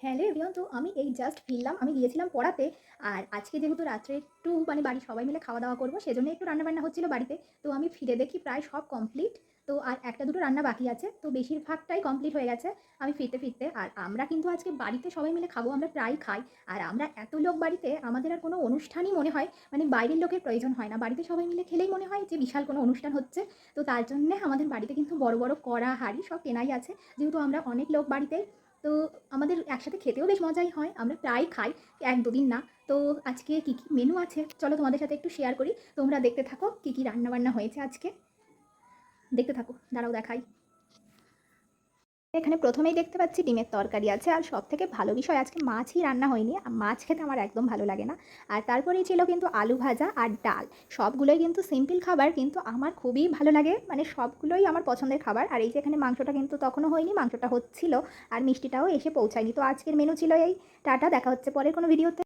Hello everyone, তো আমি এই জাস্ট ফিরলাম। আমি গিয়েছিলাম পড়াতে। আর আজকে যেহেতু রাত্রে একটু বাড়ির সবাই মিলে খাওয়া দাওয়া করবো, সেজন্য একটু রান্নাবান্না হচ্ছিল বাড়িতে। তো আমি ফিরে দেখি প্রায় সব কমপ্লিট। তো আর একটা দুটো রান্না বাকি আছে, তো বেশিরভাগটাই কমপ্লিট হয়ে গেছে আমি ফিরতে ফিরতে। আর আমরা কিন্তু আজকে বাড়িতে সবাই মিলে খাবো, আমরা প্রায় খাই। আর আমরা এত লোক বাড়িতে, আমাদের আর কোনো অনুষ্ঠানই মনে হয় বাইরের লোকের প্রয়োজন হয় না, বাড়িতে সবাই মিলে খেলেই মনে হয় যে বিশাল কোনো অনুষ্ঠান হচ্ছে। তো তার জন্যে আমাদের বাড়িতে কিন্তু বড় বড় কড়া হাঁড়ি সব কেনাই আছে, যেহেতু আমরা অনেক লোক বাড়িতে। তো আমাদের একসাথে খেতেও বেশ মজাই হয়, আমরা প্রায় খাই, এক দুদিন না। তো আজকে কী কী মেনু আছে চলো তোমাদের সাথে একটু শেয়ার করি। তোমরা দেখতে থাকো কী কী রান্নাবান্না হয়েছে আজকে, দেখতে থাকো, দাঁড়াও দেখাই। এখানে প্রথমেই দেখতে পাচ্ছি ডিমের তরকারি আছে, আর সব থেকে ভালো বিষয় আজকে মাছই রান্না হয়নি, মাছ খেতে আমার একদম ভালো লাগে না। আর তারপরেই ছিল কিন্তু আলু ভাজা আর ডাল। সবগুলোই কিন্তু সিম্পল খাবার, কিন্তু আমার খুবই ভালো লাগে, সবগুলোই আমার পছন্দের খাবার। আর এই যে এখানে মাংসটা কিন্তু তখনও হয়নি, মাংসটা হচ্ছিল, আর মিষ্টিটাও এসে পৌঁছায়নি। তো আজকের মেনু ছিল এই। টাটা, দেখা হচ্ছে পরের কোনো ভিডিওতে।